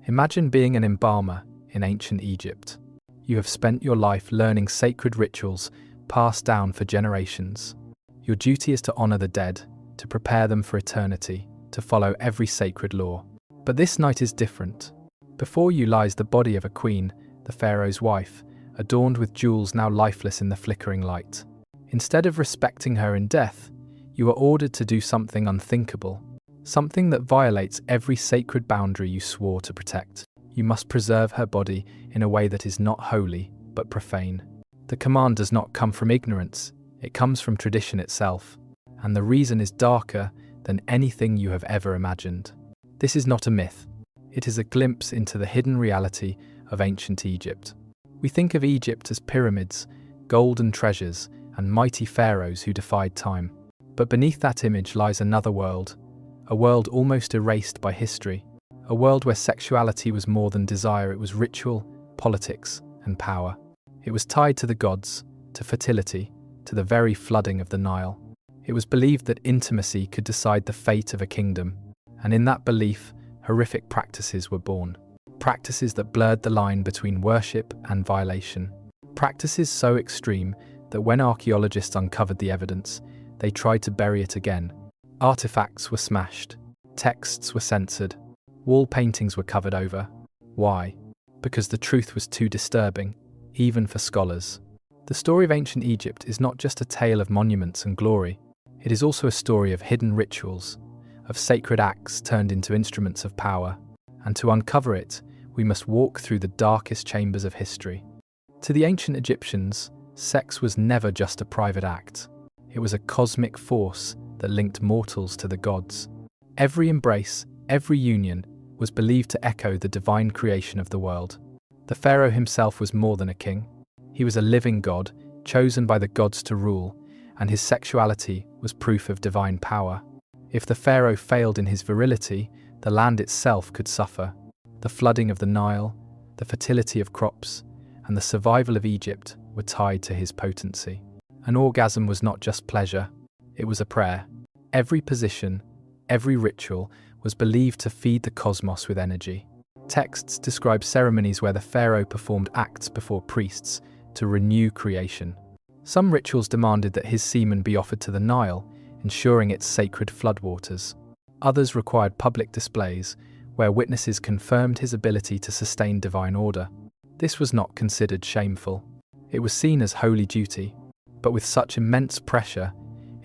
Imagine being an embalmer in ancient Egypt. You have spent your life learning sacred rituals passed down for generations. Your duty is to honor the dead, to prepare them for eternity, to follow every sacred law. But this night is different. Before you lies the body of a queen, the pharaoh's wife, adorned with jewels now lifeless in the flickering light. Instead of respecting her in death, you are ordered to do something unthinkable, something that violates every sacred boundary you swore to protect. You must preserve her body in a way that is not holy, but profane. The command does not come from ignorance, it comes from tradition itself, and the reason is darker than anything you have ever imagined. This is not a myth. It is a glimpse into the hidden reality of ancient Egypt. We think of Egypt as pyramids, golden treasures, and mighty pharaohs who defied time. But beneath that image lies another world, a world almost erased by history, a world where sexuality was more than desire, it was ritual, politics, and power. It was tied to the gods, to fertility, to the very flooding of the Nile. It was believed that intimacy could decide the fate of a kingdom, and in that belief, horrific practices were born. Practices that blurred the line between worship and violation. Practices so extreme that when archaeologists uncovered the evidence, they tried to bury it again. Artifacts were smashed, texts were censored, wall paintings were covered over. Why? Because the truth was too disturbing, even for scholars. The story of ancient Egypt is not just a tale of monuments and glory, it is also a story of hidden rituals, of sacred acts turned into instruments of power, and to uncover it, we must walk through the darkest chambers of history. To the ancient Egyptians, sex was never just a private act. It was a cosmic force that linked mortals to the gods. Every embrace, every union, was believed to echo the divine creation of the world. The pharaoh himself was more than a king. He was a living god, chosen by the gods to rule, and his sexuality was proof of divine power. If the pharaoh failed in his virility, the land itself could suffer. The flooding of the Nile, the fertility of crops, and the survival of Egypt were tied to his potency. An orgasm was not just pleasure, it was a prayer. Every position, every ritual was believed to feed the cosmos with energy. Texts describe ceremonies where the pharaoh performed acts before priests to renew creation. Some rituals demanded that his semen be offered to the Nile, ensuring its sacred floodwaters. Others required public displays, where witnesses confirmed his ability to sustain divine order. This was not considered shameful. It was seen as holy duty. But with such immense pressure,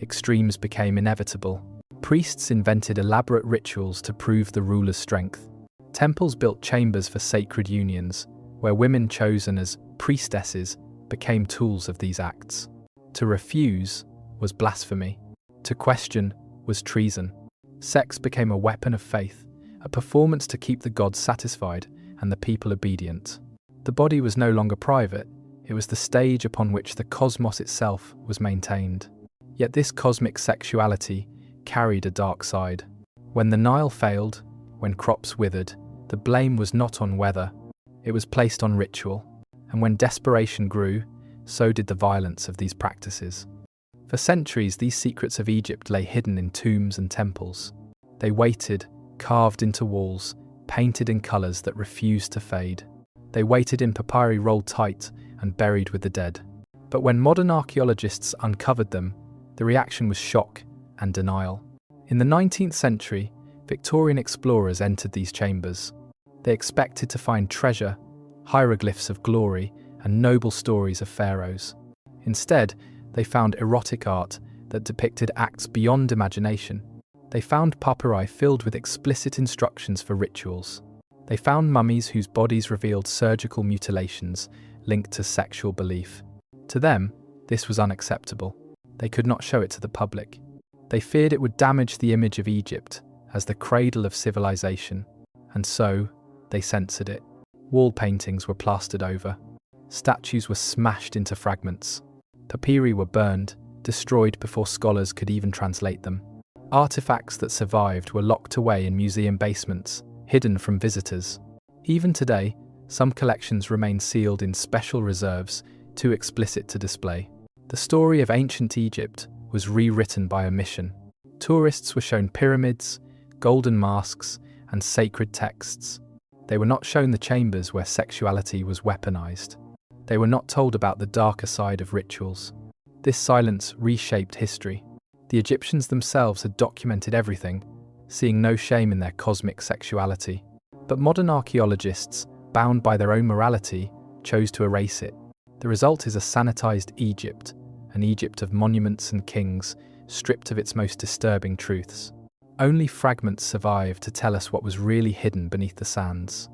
extremes became inevitable. Priests invented elaborate rituals to prove the ruler's strength. Temples built chambers for sacred unions, where women chosen as priestesses became tools of these acts. To refuse was blasphemy. To question was treason. Sex became a weapon of faith, a performance to keep the gods satisfied and the people obedient. The body was no longer private, it was the stage upon which the cosmos itself was maintained. Yet this cosmic sexuality carried a dark side. When the Nile failed, when crops withered, the blame was not on weather, it was placed on ritual. And when desperation grew, so did the violence of these practices. For centuries, these secrets of Egypt lay hidden in tombs and temples. They waited, carved into walls, painted in colours that refused to fade. They waited in papyri rolled tight and buried with the dead. But when modern archaeologists uncovered them, the reaction was shock and denial. In the 19th century, Victorian explorers entered these chambers. They expected to find treasure, hieroglyphs of glory, and noble stories of pharaohs. Instead, they found erotic art that depicted acts beyond imagination. They found papyri filled with explicit instructions for rituals. They found mummies whose bodies revealed surgical mutilations linked to sexual belief. To them, this was unacceptable. They could not show it to the public. They feared it would damage the image of Egypt as the cradle of civilization, and so they censored it. Wall paintings were plastered over. Statues were smashed into fragments. Papyri were burned, destroyed before scholars could even translate them. Artifacts that survived were locked away in museum basements, hidden from visitors. Even today, some collections remain sealed in special reserves, too explicit to display. The story of ancient Egypt was rewritten by omission. Tourists were shown pyramids, golden masks, and sacred texts. They were not shown the chambers where sexuality was weaponized. They were not told about the darker side of rituals. This silence reshaped history. The Egyptians themselves had documented everything, seeing no shame in their cosmic sexuality. But modern archaeologists, bound by their own morality, chose to erase it. The result is a sanitized Egypt, an Egypt of monuments and kings, stripped of its most disturbing truths. Only fragments survive to tell us what was really hidden beneath the sands.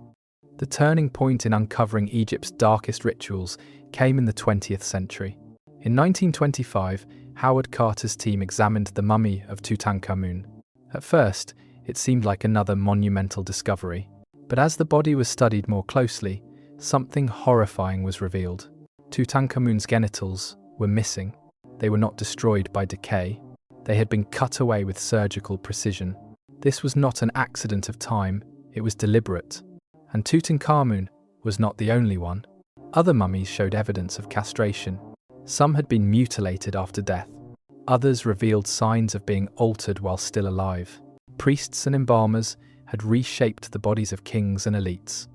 The turning point in uncovering Egypt's darkest rituals came in the 20th century. In 1925, Howard Carter's team examined the mummy of Tutankhamun. At first, it seemed like another monumental discovery. But as the body was studied more closely, something horrifying was revealed. Tutankhamun's genitals were missing. They were not destroyed by decay. They had been cut away with surgical precision. This was not an accident of time, it was deliberate. And Tutankhamun was not the only one. Other mummies showed evidence of castration. Some had been mutilated after death. Others revealed signs of being altered while still alive. Priests and embalmers had reshaped the bodies of kings and elites.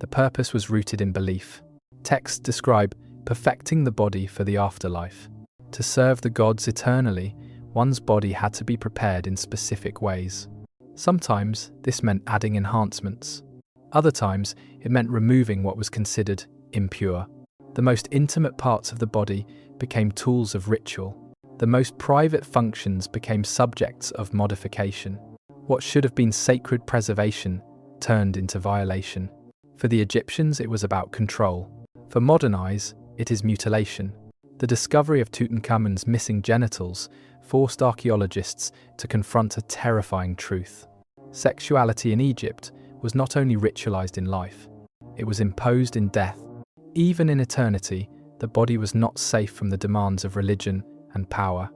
The purpose was rooted in belief. Texts describe perfecting the body for the afterlife. To serve the gods eternally, one's body had to be prepared in specific ways. Sometimes this meant adding enhancements. Other times it meant removing what was considered impure. The most intimate parts of the body became tools of ritual. The most private functions became subjects of modification. What should have been sacred preservation turned into violation. For the Egyptians, it was about control. For modern eyes, it is mutilation. The discovery of Tutankhamun's missing genitals forced archaeologists to confront a terrifying truth. Sexuality in Egypt was not only ritualized in life, it was imposed in death. Even in eternity, the body was not safe from the demands of religion and power.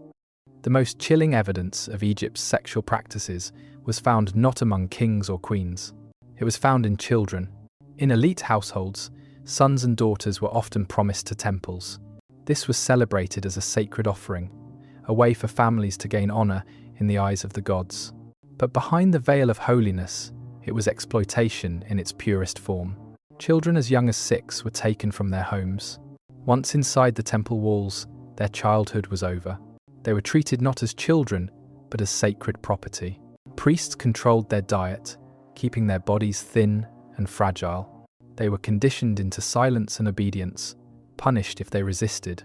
The most chilling evidence of Egypt's sexual practices was found not among kings or queens. It was found in children. In elite households, sons and daughters were often promised to temples. This was celebrated as a sacred offering, a way for families to gain honor in the eyes of the gods. But behind the veil of holiness, it was exploitation in its purest form. Children as young as 6 were taken from their homes. Once inside the temple walls, their childhood was over. They were treated not as children, but as sacred property. Priests controlled their diet, keeping their bodies thin and fragile. They were conditioned into silence and obedience, punished if they resisted.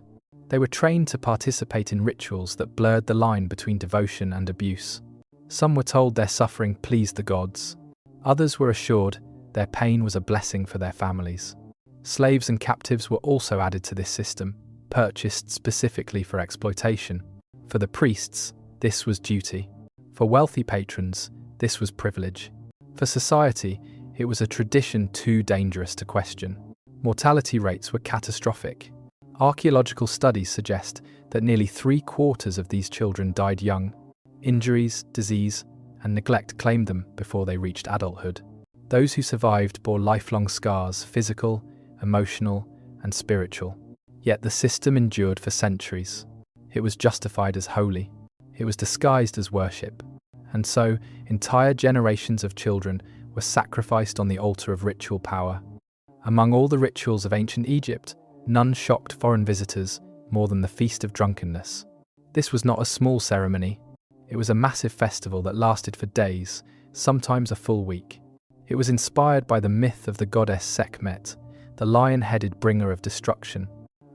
They were trained to participate in rituals that blurred the line between devotion and abuse. Some were told their suffering pleased the gods. Others were assured their pain was a blessing for their families. Slaves and captives were also added to this system, purchased specifically for exploitation. For the priests, this was duty. For wealthy patrons, this was privilege. For society, it was a tradition too dangerous to question. Mortality rates were catastrophic. Archaeological studies suggest that nearly 3/4 of these children died young. Injuries, disease, and neglect claimed them before they reached adulthood. Those who survived bore lifelong scars, physical, emotional, and spiritual. Yet the system endured for centuries. It was justified as holy. It was disguised as worship. And so, entire generations of children were sacrificed on the altar of ritual power. Among all the rituals of ancient Egypt, none shocked foreign visitors more than the Feast of Drunkenness. This was not a small ceremony. It was a massive festival that lasted for days, sometimes a full week. It was inspired by the myth of the goddess Sekhmet, the lion-headed bringer of destruction.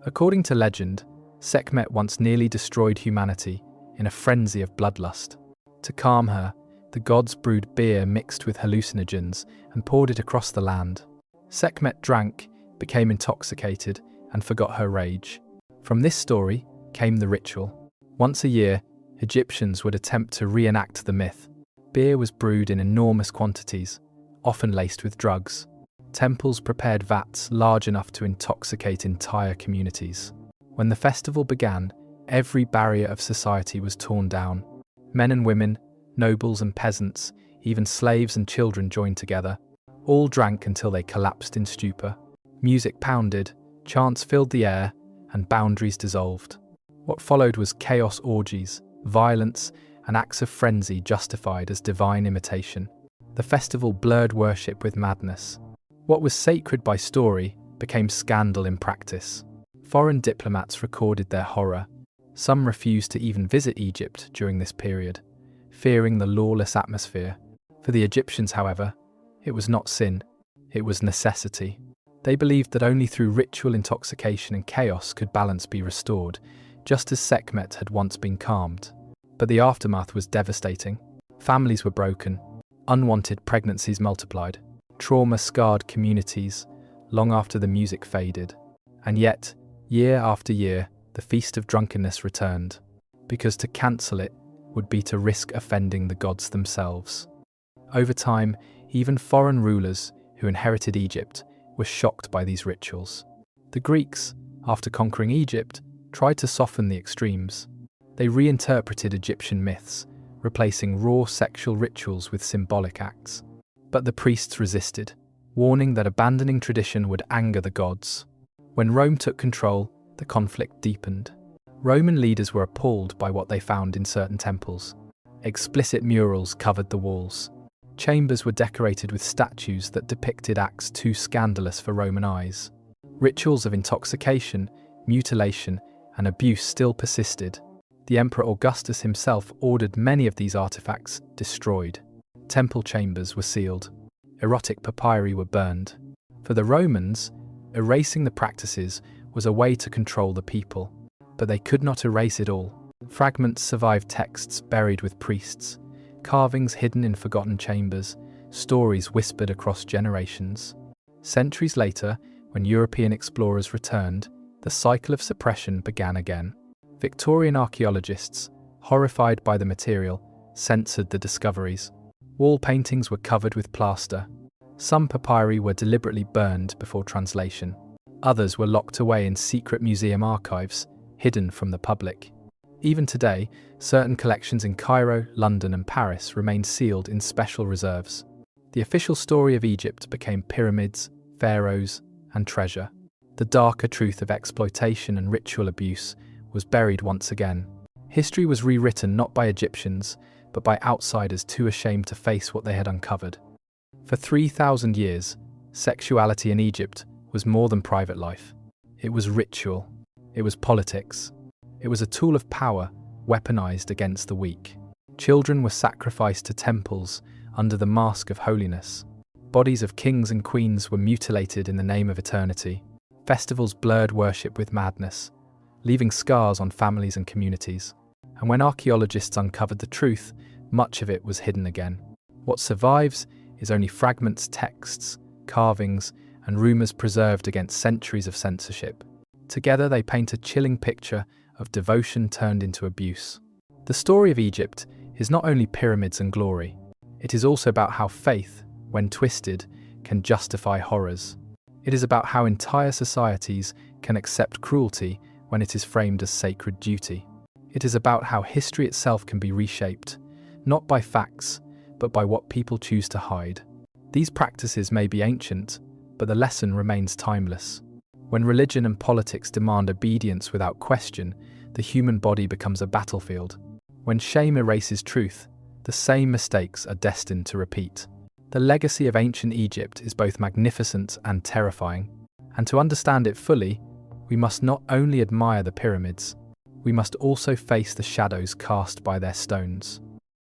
According to legend, Sekhmet once nearly destroyed humanity in a frenzy of bloodlust. To calm her, the gods brewed beer mixed with hallucinogens and poured it across the land. Sekhmet drank, became intoxicated, and forgot her rage. From this story came the ritual. Once a year, Egyptians would attempt to reenact the myth. Beer was brewed in enormous quantities, often laced with drugs. Temples prepared vats large enough to intoxicate entire communities. When the festival began, every barrier of society was torn down. Men and women, nobles and peasants, even slaves and children joined together. All drank until they collapsed in stupor. Music pounded, chants filled the air, and boundaries dissolved. What followed was chaos orgies, violence, and acts of frenzy justified as divine imitation. The festival blurred worship with madness. What was sacred by story became scandal in practice. Foreign diplomats recorded their horror. Some refused to even visit Egypt during this period, fearing the lawless atmosphere. For the Egyptians, however, it was not sin, it was necessity. They believed that only through ritual intoxication and chaos could balance be restored, just as Sekhmet had once been calmed. But the aftermath was devastating. Families were broken, unwanted pregnancies multiplied, trauma scarred communities long after the music faded. And yet, year after year, the Feast of Drunkenness returned, because to cancel it would be to risk offending the gods themselves. Over time, even foreign rulers who inherited Egypt were shocked by these rituals. The Greeks, after conquering Egypt, tried to soften the extremes. They reinterpreted Egyptian myths, replacing raw sexual rituals with symbolic acts. But the priests resisted, warning that abandoning tradition would anger the gods. When Rome took control, the conflict deepened. Roman leaders were appalled by what they found in certain temples. Explicit murals covered the walls. Chambers were decorated with statues that depicted acts too scandalous for Roman eyes. Rituals of intoxication, mutilation, and abuse still persisted. The Emperor Augustus himself ordered many of these artifacts destroyed. Temple chambers were sealed. Erotic papyri were burned. For the Romans, erasing the practices was a way to control the people. But they could not erase it all. Fragments survived, texts buried with priests, carvings hidden in forgotten chambers, stories whispered across generations. Centuries later, when European explorers returned, the cycle of suppression began again. Victorian archaeologists, horrified by the material, censored the discoveries. Wall paintings were covered with plaster. Some papyri were deliberately burned before translation. Others were locked away in secret museum archives, hidden from the public. Even today, certain collections in Cairo, London, and Paris remain sealed in special reserves. The official story of Egypt became pyramids, pharaohs, and treasure. The darker truth of exploitation and ritual abuse was buried once again. History was rewritten not by Egyptians, but by outsiders too ashamed to face what they had uncovered. For 3,000 years, sexuality in Egypt was more than private life. It was ritual. It was politics. It was a tool of power, weaponized against the weak. Children were sacrificed to temples under the mask of holiness. Bodies of kings and queens were mutilated in the name of eternity. Festivals blurred worship with madness, leaving scars on families and communities. And when archaeologists uncovered the truth, much of it was hidden again. What survives is only fragments, texts, carvings, and rumors preserved against centuries of censorship. Together they paint a chilling picture of devotion turned into abuse. The story of Egypt is not only pyramids and glory, it is also about how faith, when twisted, can justify horrors. It is about how entire societies can accept cruelty when it is framed as sacred duty. It is about how history itself can be reshaped, not by facts, but by what people choose to hide. These practices may be ancient, but the lesson remains timeless. When religion and politics demand obedience without question, the human body becomes a battlefield. When shame erases truth, the same mistakes are destined to repeat. The legacy of ancient Egypt is both magnificent and terrifying, and to understand it fully, we must not only admire the pyramids, we must also face the shadows cast by their stones.